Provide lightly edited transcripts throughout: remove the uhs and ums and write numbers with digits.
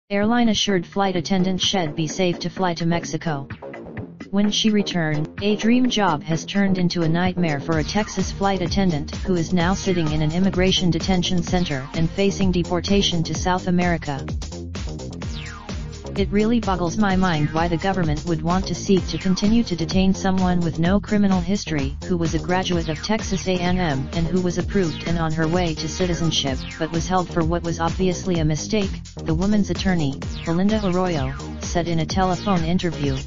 Airline assured flight attendant she'd be safe to fly to Mexico. When she returned, a dream job has turned into a nightmare for a Texas flight attendant who is now sitting in an immigration detention center and facing deportation to South America. It really boggles my mind why the government would want to seek to continue to detain someone with no criminal history, who was a graduate of Texas A&M and who was approved and on her way to citizenship, but was held for what was obviously a mistake, the woman's attorney, Belinda Arroyo, said in a telephone interview.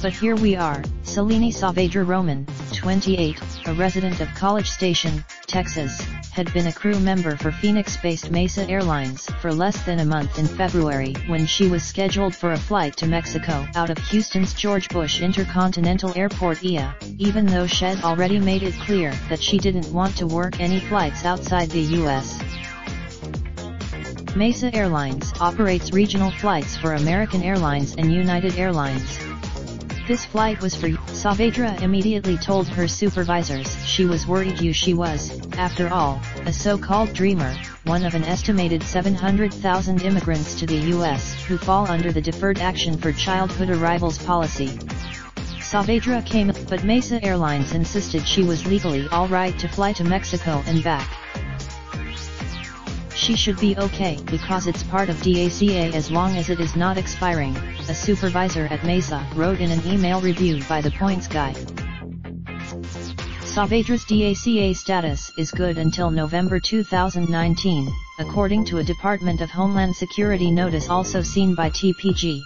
But here we are. Selene Saavedra Roman, 28, a resident of College Station, Texas, had been a crew member for Phoenix-based Mesa Airlines for less than a month in February when she was scheduled for a flight to Mexico out of Houston's George Bush Intercontinental Airport IA, even though she'd already made it clear that she didn't want to work any flights outside the U.S. Mesa Airlines operates regional flights for American Airlines and United Airlines. This flight was for Saavedra immediately told her supervisors she was worried she was, after all, a so-called dreamer, one of an estimated 700,000 immigrants to the U.S. who fall under the Deferred Action for Childhood Arrivals policy. Saavedra came, but Mesa Airlines insisted she was legally all right to fly to Mexico and back. She should be okay because it's part of DACA as long as it is not expiring, a supervisor at Mesa wrote in an email reviewed by the Points Guy. Saavedra's DACA status is good until November 2019, according to a Department of Homeland Security notice also seen by TPG.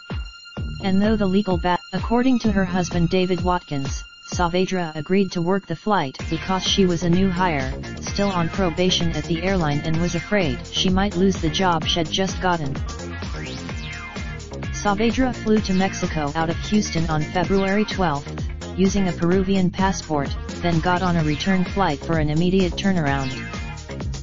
And though the legal according to her husband David Watkins, Saavedra agreed to work the flight because she was a new hire, still on probation at the airline and was afraid she might lose the job she'd just gotten. Saavedra flew to Mexico out of Houston on February 12, using a Peruvian passport, then got on a return flight for an immediate turnaround.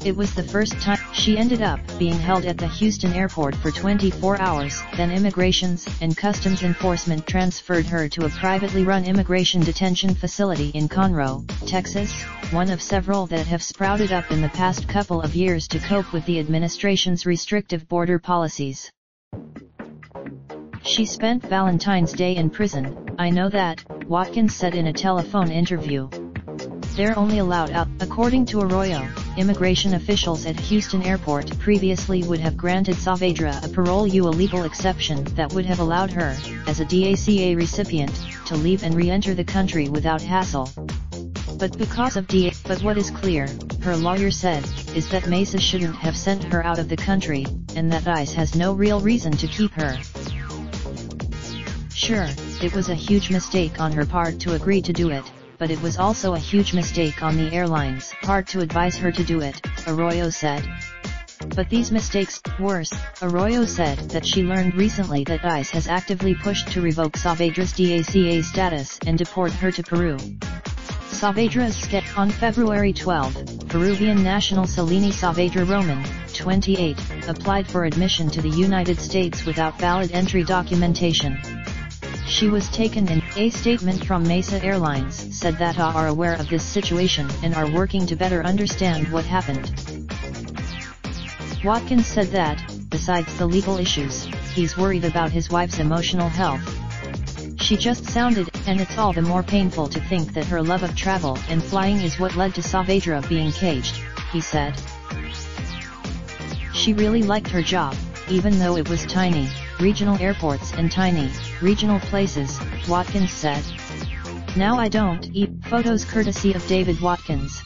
It was the first time she ended up being held at the Houston airport for 24 hours, then Immigrations and Customs Enforcement transferred her to a privately run immigration detention facility in Conroe, Texas, one of several that have sprouted up in the past couple of years to cope with the administration's restrictive border policies. She spent Valentine's Day in prison, I know that, Watkins said in a telephone interview. They're only allowed out, according to Arroyo. Immigration officials at Houston Airport previously would have granted Saavedra a parole a legal exception that would have allowed her, as a DACA recipient, to leave and re-enter the country without hassle. But because of but what is clear, her lawyer said, is that Mesa shouldn't have sent her out of the country, and that ICE has no real reason to keep her. Sure, it was a huge mistake on her part to agree to do it, but it was also a huge mistake on the airline's part to advise her to do it, Arroyo said. But these mistakes, worse, Arroyo said that she learned recently that ICE has actively pushed to revoke Saavedra's DACA status and deport her to Peru. Saavedra's on February 12, Peruvian national Selene Saavedra Roman, 28, applied for admission to the United States without valid entry documentation. She was taken in. A statement from Mesa Airlines said that are aware of this situation and are working to better understand what happened. Watkins said that, besides the legal issues, he's worried about his wife's emotional health. She just sounded, and it's all the more painful to think that her love of travel and flying is what led to Saavedra being caged, he said. She really liked her job, even though it was tiny, regional airports and tiny, regional places, Watkins said. Now I don't eat. Photos courtesy of David Watkins.